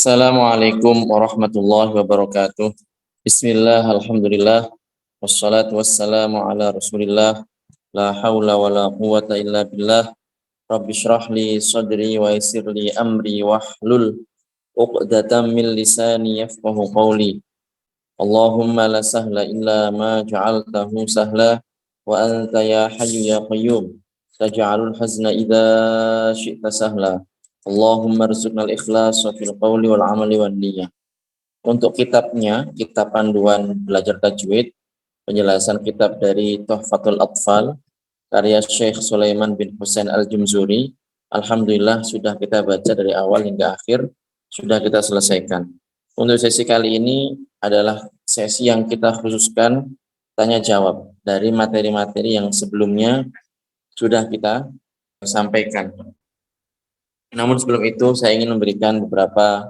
Assalamualaikum warahmatullahi wabarakatuh. Bismillah, alhamdulillah, wassalatu wassalamu ala rasulillah, la hawla wa la quwata illa billah, rabbi syrah li sadri wa yassir li amri wahlul uqdatan min lisani yafqahu qawli. Allahumma la sahla illa ma ja'altahu sahla, wa anta ya hayyu ya qayyum, taj'alul hazna idza syi'ta sahla. Allahumma rizqnal ikhlas wa fil qawli wal amali wan niyyah. Untuk kitabnya, kitab panduan belajar tajwid, penjelasan kitab dari Tuhfatul Atfal, karya Syekh Sulaiman bin Husain Al-Jumzuri. Alhamdulillah sudah kita baca dari awal hingga akhir, sudah kita selesaikan. Untuk sesi kali ini adalah sesi yang kita khususkan tanya jawab dari materi-materi yang sebelumnya sudah kita sampaikan. Namun sebelum itu saya ingin memberikan beberapa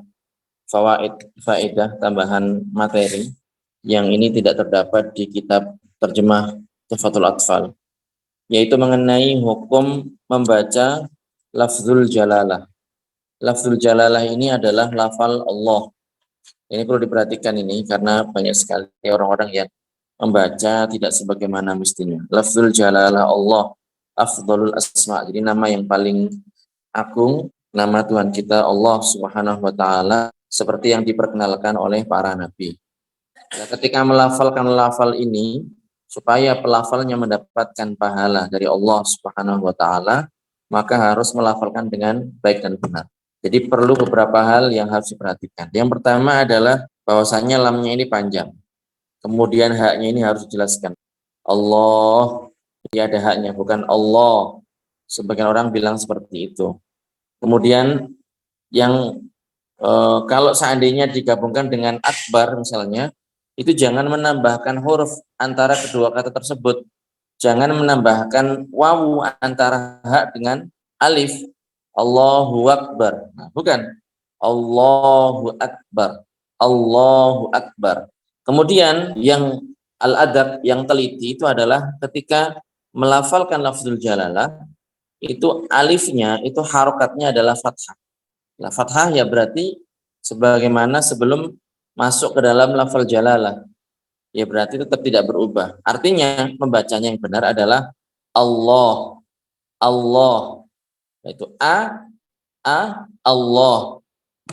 faedah tambahan materi yang ini tidak terdapat di kitab terjemah Tuhfatul Atfal, yaitu mengenai hukum membaca lafzul jalalah. Lafzul jalalah ini adalah lafal Allah. Ini perlu diperhatikan ini karena banyak sekali orang-orang yang membaca tidak sebagaimana mestinya. Lafzul jalalah Allah, afdhalul asma. Jadi nama yang paling agung, nama Tuhan kita Allah Subhanahu wa taala seperti yang diperkenalkan oleh para nabi. Nah, ketika melafalkan lafal ini supaya pelafalnya mendapatkan pahala dari Allah Subhanahu wa taala, maka harus melafalkan dengan baik dan benar. Jadi perlu beberapa hal yang harus diperhatikan. Yang pertama adalah bahwasanya lamnya ini panjang. Kemudian haknya ini harus dijelaskan. Allah, dia ada haknya, bukan Allah. Sebagian orang bilang seperti itu. Kemudian yang kalau seandainya digabungkan dengan akbar misalnya, itu jangan menambahkan huruf antara kedua kata tersebut. Jangan menambahkan wawu antara hak dengan alif. Allahu Akbar. Nah, bukan. Allahu Akbar. Allahu Akbar. Kemudian yang al-adab, yang teliti itu adalah ketika melafalkan lafzul jalalah, itu alifnya, itu harokatnya adalah fathah. Nah, fathah ya berarti sebagaimana sebelum masuk ke dalam lafal jalalah. Ya berarti tetap tidak berubah. Artinya membacanya yang benar adalah Allah. Allah. Yaitu Allah.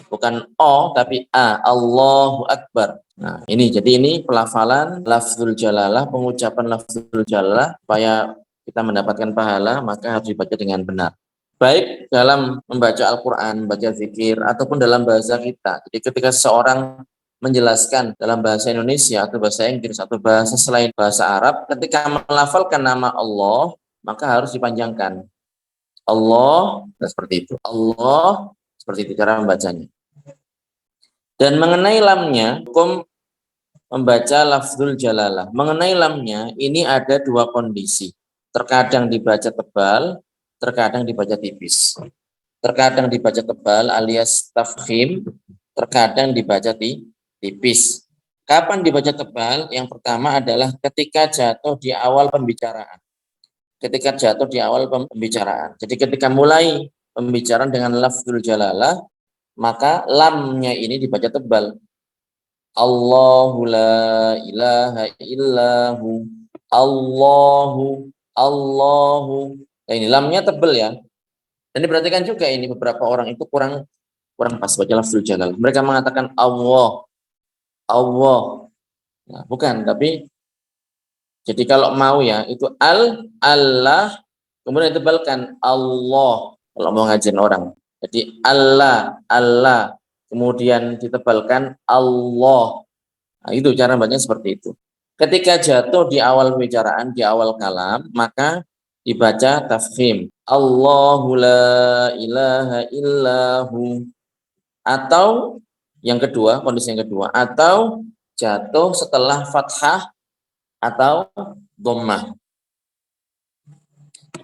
Bukan O tapi A. Allahu Akbar. Nah, jadi ini pelafalan lafzul jalalah, pengucapan lafzul jalalah supaya kita mendapatkan pahala, maka harus dibaca dengan benar. Baik dalam membaca Al-Quran, membaca zikir, ataupun dalam bahasa kita. Jadi ketika seseorang menjelaskan dalam bahasa Indonesia atau bahasa Inggris atau bahasa selain bahasa Arab, ketika melafalkan nama Allah, maka harus dipanjangkan. Allah, seperti itu. Allah, seperti itu cara membacanya. Dan mengenai lamnya, hukum membaca lafzul jalalah. Mengenai lamnya, ini ada dua kondisi. Terkadang dibaca tebal, terkadang dibaca tipis. Terkadang dibaca tebal alias tafkhim, terkadang dibaca tipis. Kapan dibaca tebal? Yang pertama adalah ketika jatuh di awal pembicaraan. Ketika jatuh di awal pembicaraan. Jadi ketika mulai pembicaraan dengan lafzul jalalah, maka lamnya ini dibaca tebal. Allahu la ilaha illahu. Allahu. Nah, ini lamnya tebal ya. Dan diperhatikan juga ini beberapa orang itu kurang pas baca lafzul jalalah. Mereka mengatakan Allah. Nah, bukan, tapi jadi kalau mau ya itu Allah kemudian ditebalkan Allah kalau mau ngajarin orang. Jadi Allah kemudian ditebalkan Allah. Nah, itu cara bacanya seperti itu. Ketika jatuh di awal pembicaraan, di awal kalam, maka dibaca tafkhim. Allahu la ilaha illahu. Atau yang kedua, kondisi yang kedua, atau jatuh setelah fathah atau dhammah.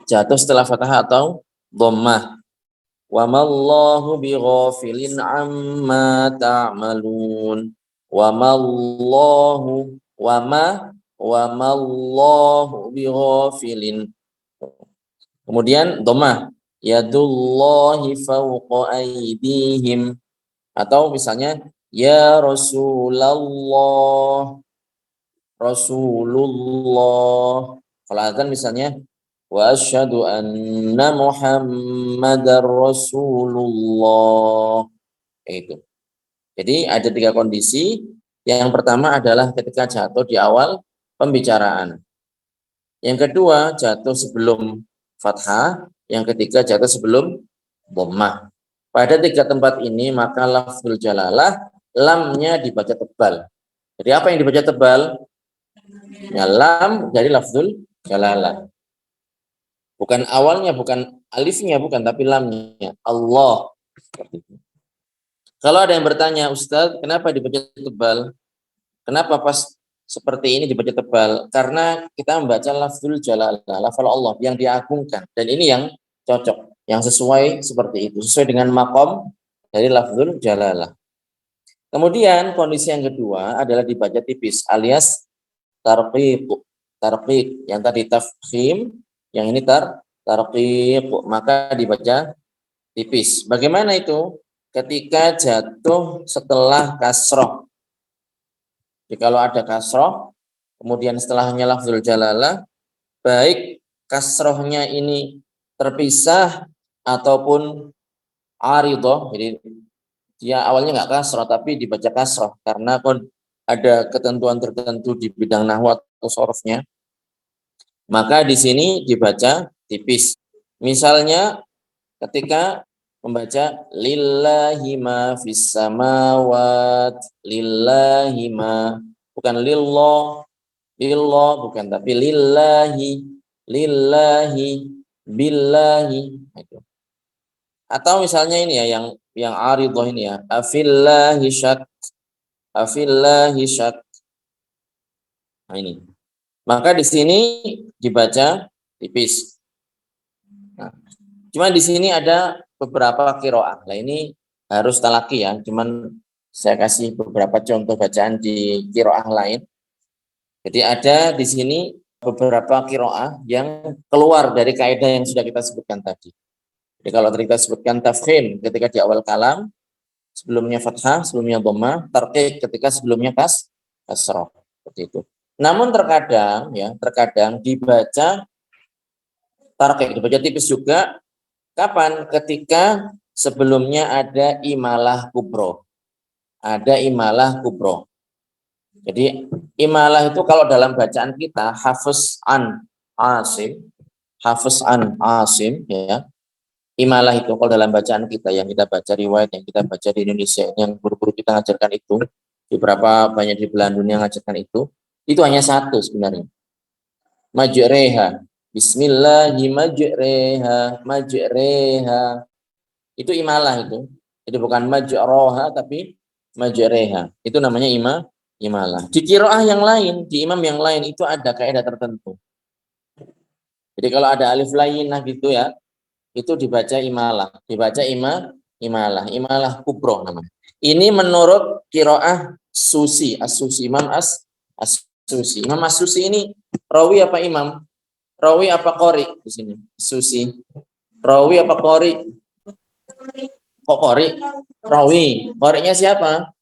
Jatuh setelah fathah atau dhammah. Wa mallahu bighafilin amma ta'malun. Wa mallahu bighafilin. Kemudian dhammah. Yadullahi fawqa aydihim. Atau misalnya ya Rasulullah, Rasulullah. Kalau azan misalnya wa asyhadu anna Muhammadar Rasulullah. Itu. Jadi ada 3 kondisi. Yang pertama adalah ketika jatuh di awal pembicaraan. Yang kedua jatuh sebelum fathah. Yang ketiga jatuh sebelum dhammah. Pada 3 tempat ini maka lafzul jalalah lamnya dibaca tebal. Jadi apa yang dibaca tebal? Ya, lam dari lafzul jalalah. Bukan awalnya, bukan alifnya, bukan, tapi lamnya. Allah. Kalau ada yang bertanya, Ustaz, kenapa dibaca tebal? Kenapa pas seperti ini dibaca tebal? Karena kita membaca lafzul jalalah, lafal Allah yang diagungkan. Dan ini yang cocok, yang sesuai seperti itu. Sesuai dengan makom dari lafzul jalalah. Kemudian kondisi yang kedua adalah dibaca tipis alias tarqiq. Tarqiq yang tadi tafkhim, yang ini tarqiq, maka dibaca tipis. Bagaimana itu? Ketika jatuh setelah kasroh. Jadi kalau ada kasroh, kemudian setelahnya lafzul jalalah, baik kasrohnya ini terpisah ataupun aridoh, jadi dia awalnya nggak kasroh tapi dibaca kasroh karena ada ketentuan tertentu di bidang nahwu atau sorofnya, maka di sini dibaca tipis. Misalnya ketika membaca lillahi ma fis samawat, lillahi ma, bukan lillah, bukan, tapi lillahi, billahi. Atau misalnya ini ya yang aridhah ini ya, afillahi syak, afillahi syak. Nah ini. Maka di sini dibaca tipis. Nah, cuma di sini ada beberapa qiraah. Nah ini harus talaki ya. Cuman saya kasih beberapa contoh bacaan di qiraah lain. Jadi ada di sini beberapa qiraah yang keluar dari kaidah yang sudah kita sebutkan tadi. Jadi kalau tadi kita sebutkan tafkhim ketika di awal kalam, sebelumnya fathah, sebelumnya dhammah, tarqiq ketika sebelumnya kasrah. Seperti itu. Namun terkadang dibaca tarqiq, dibaca tipis juga. Kapan? Ketika sebelumnya ada imalah kubro. Ada imalah kubro. Jadi imalah itu kalau dalam bacaan kita hafaz an asim ya. Imalah itu kalau dalam bacaan kita yang kita baca riwayat yang kita baca di Indonesia yang guru-guru kita ngajarkan itu, di beberapa banyak di belahan dunia ngajarkan itu hanya satu sebenarnya. Majreha. Bismillahirrahmanirrahim. Majreha. Itu imalah itu. Jadi bukan majroha tapi majreha. Itu namanya imalah. Di qiraah yang lain, di imam yang lain itu ada kaidah tertentu. Jadi kalau ada alif lainah gitu ya, itu dibaca imalah. Dibaca imalah kubro namanya. Ini menurut qiraah Susi, As-Susi, Imam As-Susi. Imam As-Susi ini rawi apa imam? Rawi apa qori di sini? Susi. Rawi apa qori? Kok qori? Rawi. Qorinya siapa?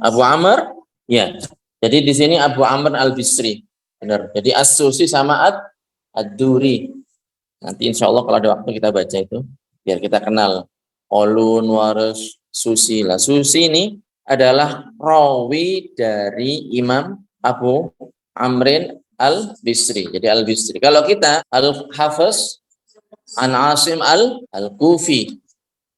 Abu Amr? Ya. Jadi di sini Abu Amr Al-Bisri. Benar. Jadi As-Susi sama Ad-Duri. Nanti insya Allah kalau ada waktu kita baca itu. Biar kita kenal. Olun, Waris, Susi. Lah, Susi ini adalah rawi dari Imam Abu Amrin Al-Bisri. Jadi Al-Bisri. Kalau kita Al-Hafiz An Asim Al-Kufi.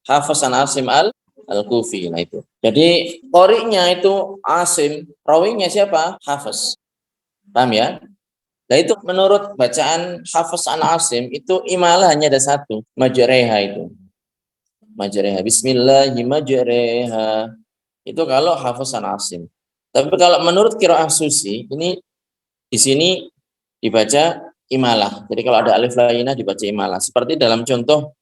Hafiz An Asim Al-Kufi. Nah itu. Jadi qori'nya itu Asim, rawinya siapa? Hafiz. Paham ya? Nah itu menurut bacaan Hafiz An Asim itu imalah hanya ada satu, majreha itu. Majreha. Bismillahirrahmanirrahim. Itu kalau Hafiz An Asim. Tapi kalau menurut qiraah Susi ini di sini dibaca imalah. Jadi kalau ada alif lainah dibaca imalah. Seperti dalam contoh,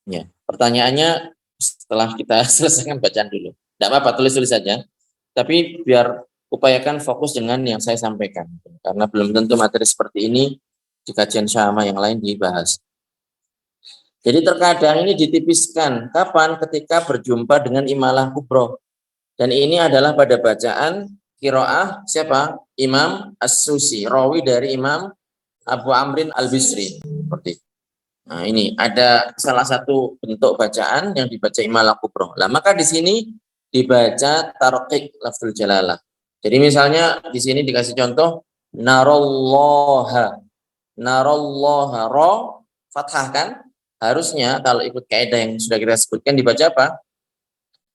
ya, pertanyaannya setelah kita selesaikan bacaan dulu. Tidak apa-apa, tulis-tulis saja. Tapi biar upayakan fokus dengan yang saya sampaikan. Karena belum tentu materi seperti ini di kajian syama yang lain dibahas. Jadi terkadang ini ditipiskan. Kapan? Ketika berjumpa dengan imalah kubro. Dan ini adalah pada bacaan qiraah siapa? Imam As-Susi, rawi dari Imam Abu Amrin Al-Bisri. Seperti itu. Nah, ini ada salah satu bentuk bacaan yang dibaca imalah kubro. Nah, maka di sini dibaca tarqiq lafzul jalalah. Jadi misalnya di sini dikasih contoh narallaha. Narallaha ra fathah kan? Harusnya kalau ikut kaidah yang sudah kita sebutkan dibaca apa?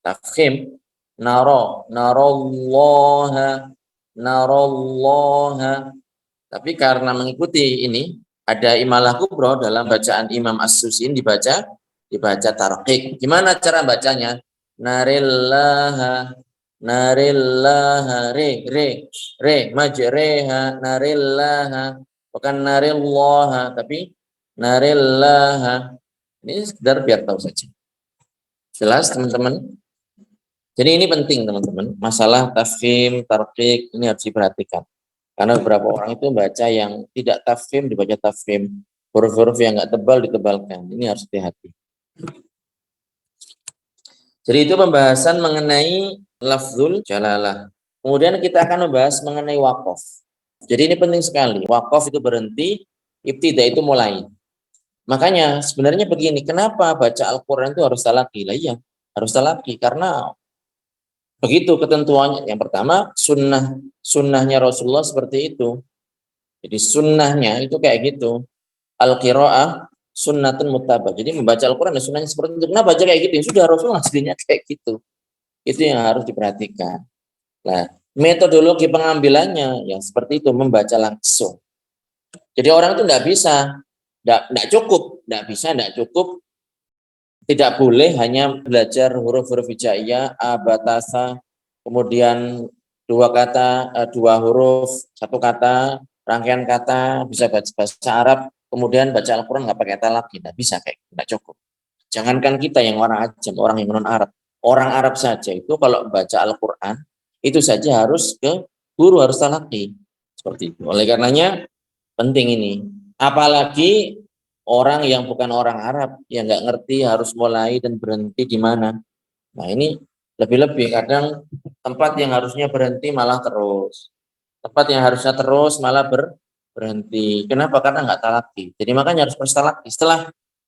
Tafkhim. Narallaha, narallaha. Tapi karena mengikuti ini ada imalah kubro dalam bacaan Imam As-Susi dibaca tarqiq. Gimana cara bacanya? Narillaha, narillaha, re majreha, narillaha, bukan narillaha, tapi narillaha. Ini sekedar biar tahu saja. Jelas teman-teman? Jadi ini penting teman-teman. Masalah tafkhim, tarqiq ini harus diperhatikan. Karena beberapa orang itu baca yang tidak tafkhim dibaca tafkhim. Huruf-huruf yang nggak tebal ditebalkan. Ini harus hati-hati. Jadi itu pembahasan mengenai lafzul jalalah. Kemudian kita akan membahas mengenai waqaf. Jadi ini penting sekali. Waqaf itu berhenti, ibtida itu mulai. Makanya sebenarnya begini, kenapa baca Al-Quran itu harus talaqi? Lah iya, harus talaqi karena begitu ketentuannya. Yang pertama, sunnahnya Rasulullah seperti itu. Jadi sunnahnya itu kayak gitu. Al-qiraah sunnatun muttabah. Jadi membaca Al-Quran dan sunnahnya seperti itu. Kenapa baca kayak gitu? Ya sudah, Rasulullah aslinya kayak gitu. Itu yang harus diperhatikan. Nah, metodologi pengambilannya ya seperti itu, membaca langsung. Jadi orang itu tidak bisa, tidak cukup, tidak boleh hanya belajar huruf-huruf hijaiyah, abatasa, kemudian dua huruf, satu kata, rangkaian kata, bisa bahasa Arab, kemudian baca Al-Quran nggak pakai talaqi, tidak bisa, kayak tidak cukup. Jangankan kita yang orang ajam, orang yang non Arab, orang Arab saja itu kalau baca Al-Quran itu saja harus ke guru, harus talaqi, seperti itu. Oleh karenanya penting ini, apalagi orang yang bukan orang Arab yang nggak ngerti harus mulai dan berhenti di mana. Nah ini lebih-lebih kadang tempat yang harusnya berhenti malah terus, tempat yang harusnya terus malah berhenti. Kenapa? Karena nggak talaqi. Jadi makanya harus talaqi.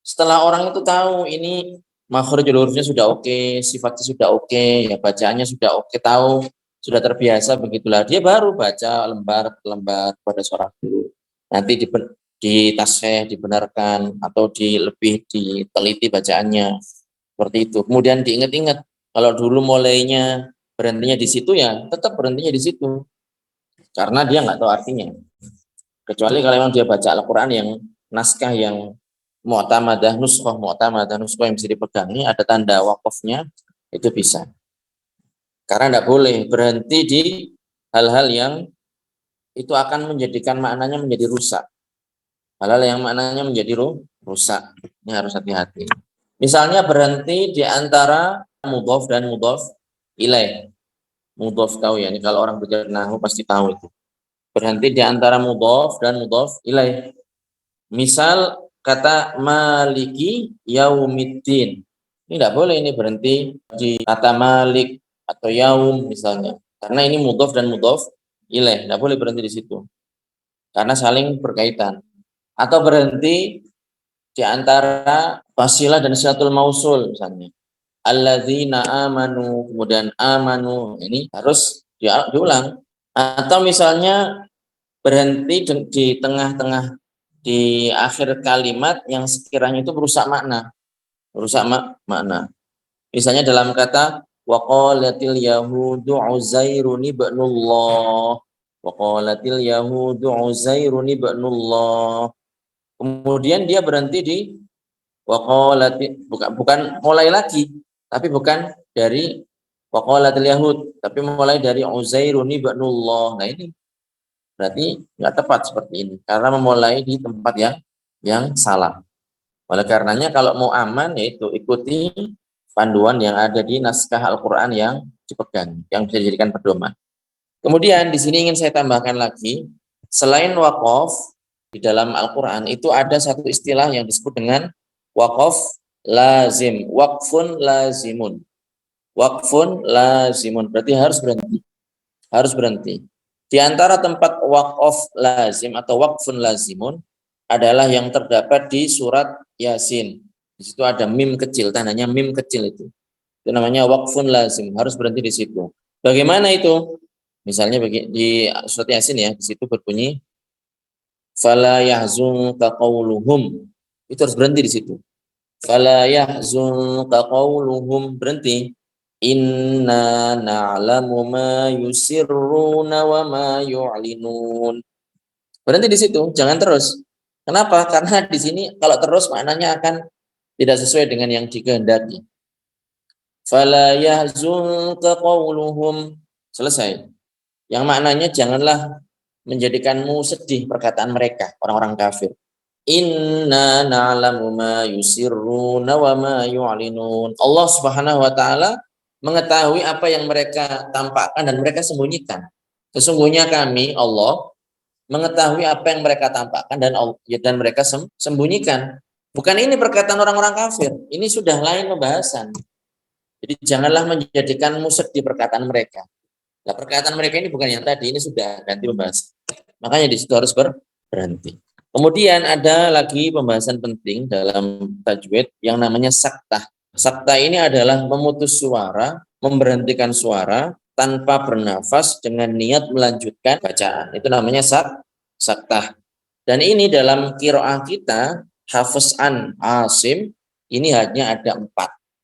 Setelah orang itu tahu ini makhrijul hurufnya sudah oke, sifatnya sudah oke, ya bacaannya sudah oke, tahu, sudah terbiasa, begitulah dia baru baca lembar per lembar pada seorang guru. Nanti di tasfeh dibenarkan atau lebih diteliti bacaannya seperti itu. Kemudian diingat-ingat kalau dulu mulainya berhentinya di situ ya tetap berhentinya di situ karena dia nggak tahu artinya. Kecuali kalau memang dia baca Al-Quran yang naskah yang mu'tamadah nuskhoh yang bisa dipegangi, ada tanda wakafnya, itu bisa. Karena tidak boleh berhenti di hal-hal yang itu akan menjadikan maknanya menjadi rusak. Hal-hal yang maknanya menjadi rusak. Ini harus hati-hati. Misalnya berhenti di antara mudhof dan mudhof ilaih. Mudhof tahu ya, ini kalau orang belajar nahwu pasti tahu itu. Berhenti di antara mudhof dan mudhof ilaih. Misal kata maliki yaumiddin. Ini tidak boleh ini berhenti di kata malik atau yaum misalnya. Karena ini mudhof dan mudhof ilaih. Tidak boleh berhenti di situ. Karena saling berkaitan. Atau berhenti di antara fasilah dan silatul mausul misalnya. Alladzina amanu, kemudian amanu, ini harus diulang. Atau misalnya berhenti di tengah-tengah, di akhir kalimat yang sekiranya itu merusak makna. Makna. Misalnya dalam kata waqalatil yahudu Uzairun ibnullah. Waqalatil yahudu Uzairun ibnullah. Kemudian dia berhenti di waqalati, bukan mulai lagi, tapi bukan dari waqalatil yahud, tapi mulai dari Uzairun ibnullah. Nah ini berarti nggak tepat seperti ini karena memulai di tempat yang salah. Oleh karenanya kalau mau aman yaitu ikuti panduan yang ada di naskah Al-Quran yang dipegang, yang bisa dijadikan pedoman. Kemudian di sini ingin saya tambahkan lagi, selain waqaf di dalam Al-Quran itu ada satu istilah yang disebut dengan Waqaf lazim, waqfun lazimun. Waqfun lazimun berarti harus berhenti. Harus berhenti. Di antara tempat waqaf lazim atau waqfun lazimun adalah yang terdapat di surat Yasin. Di situ ada mim kecil, tandanya mim kecil itu. Itu namanya waqfun lazim, harus berhenti di situ. Bagaimana itu? Misalnya di surat Yasin ya, di situ berbunyi fala yahzunka qauluhum. Itu harus berhenti di situ. Fala yahzunka qauluhum, berhenti. Inna na'lamu ma yusirruna wa ma yu'linun. Berhenti di situ, jangan terus. Kenapa? Karena di sini kalau terus maknanya akan tidak sesuai dengan yang dikehendaki. Fala yahzunka qauluhum. Selesai. Yang maknanya janganlah menjadikanmu sedih perkataan mereka, orang-orang kafir. Inna na'lamu ma yusirruna wa ma yu'linun. Allah Subhanahu wa taala mengetahui apa yang mereka tampakkan dan mereka sembunyikan. Sesungguhnya kami Allah mengetahui apa yang mereka tampakkan dan mereka sembunyikan. Bukan ini perkataan orang-orang kafir. Ini sudah lain pembahasan. Jadi janganlah menjadikanmu sedih perkataan mereka. Nah, perkataan mereka ini bukan yang tadi, ini sudah ganti pembahasan. Makanya di situ harus berhenti. Kemudian ada lagi pembahasan penting dalam tajwid yang namanya saktah. Saktah ini adalah memutus suara, memberhentikan suara tanpa bernafas dengan niat melanjutkan bacaan. Itu namanya saktah. Dan ini dalam qiraah kita, Hafiz an Asim, ini hanya ada 4.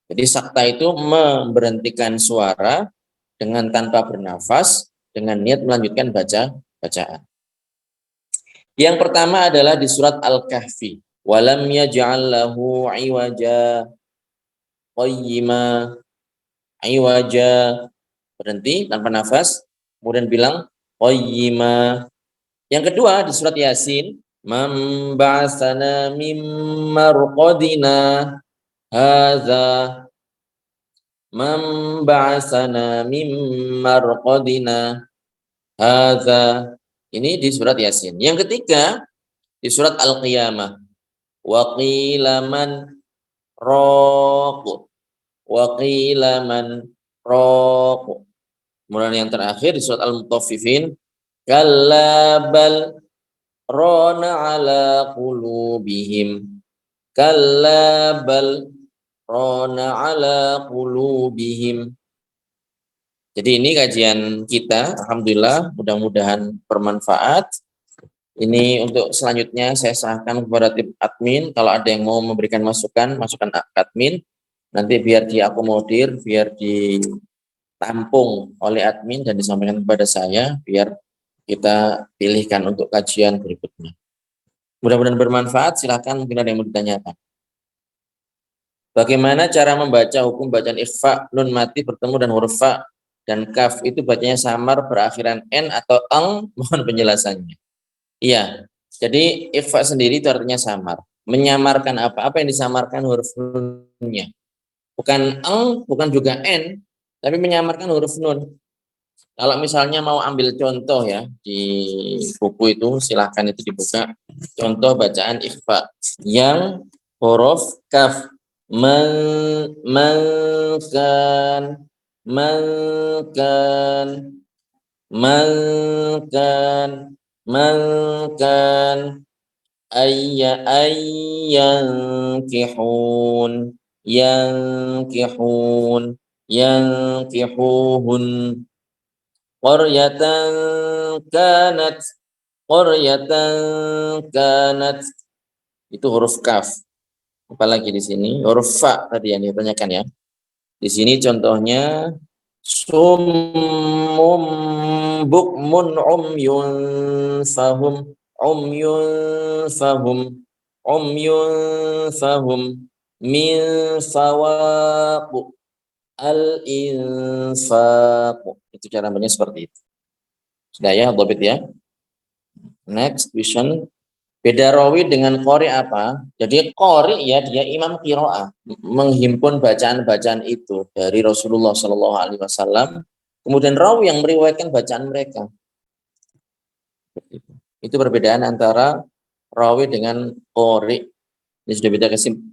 Jadi saktah itu memberhentikan suara dengan tanpa bernafas dengan niat melanjutkan bacaan. Yang pertama adalah di surat Al-Kahfi. Walam yaj'al lahu iwaja qayyima iwaja. Berhenti tanpa nafas, kemudian bilang qayyima. Yang kedua di surat Yasin, man ba'atsana mim marqadina hadza man ba'atsana mim marqadina hadza. Ini di surat Yasin. Yang ketiga di surat Al-Qiyamah. Wa qila man raq. Wa qila man raq. Kemudian yang terakhir di surat Al-Mutaffifin, kalla bal rana ala qulubihim. Kalla bal rana ala qulubihim. Jadi ini kajian kita, alhamdulillah, mudah-mudahan bermanfaat. Ini untuk selanjutnya saya serahkan kepada tim admin. Kalau ada yang mau memberikan masukan admin, nanti biar diakomodir, biar ditampung oleh admin dan disampaikan kepada saya, biar kita pilihkan untuk kajian berikutnya. Mudah-mudahan bermanfaat, silakan mungkin ada yang mau ditanyakan. Bagaimana cara membaca hukum bacaan ikhfa, nun mati bertemu dan huruf fa dan kaf itu bacanya samar berakhiran n atau ang? Mohon penjelasannya. Iya, jadi ikhfa sendiri itu artinya samar. Menyamarkan apa? Apa yang disamarkan huruf nunnya? Bukan ang, bukan juga n, tapi menyamarkan huruf nun. Kalau misalnya mau ambil contoh ya di buku itu, silahkan itu dibuka. Contoh bacaan ikhfa yang huruf kaf. Makan yankihuhun qaryatan kanat itu huruf kaf. Apalagi di sini huruf fa tadi yang ditanyakan ya. Di sini contohnya summum bukmun umyun fahum min fawaq al-infaq. Itu cara bacanya seperti itu. Sudah ya, dhabit ya. Next question. Beda rawi dengan qori apa? Jadi qori ya dia imam qiraah, menghimpun bacaan-bacaan itu dari Rasulullah Shallallahu Alaihi Wasallam. Kemudian rawi yang meriwayatkan bacaan mereka. Itu perbedaan antara rawi dengan qori. Ini sudah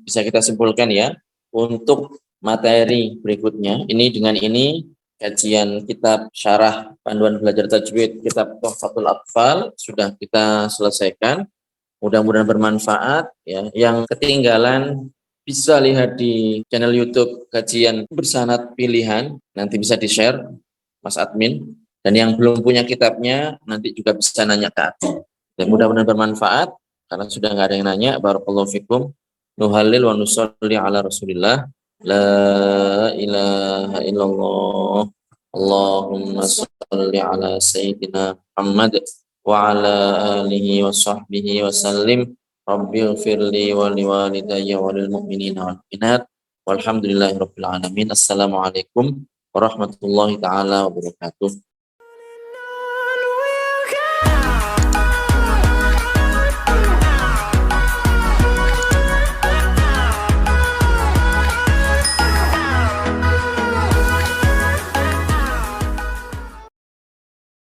bisa kita simpulkan ya. Untuk materi berikutnya, ini dengan ini kajian kitab syarah panduan belajar tajwid kitab Tuhfatul Atfal sudah kita selesaikan. Mudah-mudahan bermanfaat ya. Yang ketinggalan bisa lihat di channel YouTube kajian bersanad pilihan, nanti bisa di-share Mas admin. Dan yang belum punya kitabnya nanti juga bisa nanya ke admin. Dan mudah-mudahan bermanfaat karena sudah nggak ada yang nanya. Barakallahu fikum. Nuhalil wa nusalli ala Rasulillah. La ilaha illallah. Allahumma salli ala Sayyidina Muhammad wa ala alihi wa sahbihi wa sallim. Rabbi ghfirli wa liwalidayya wa lil mu'minina wal mu'minat. Walhamdulillahi rabbil alamin. Assalamualaikum warahmatullahi taala wabarakatuh.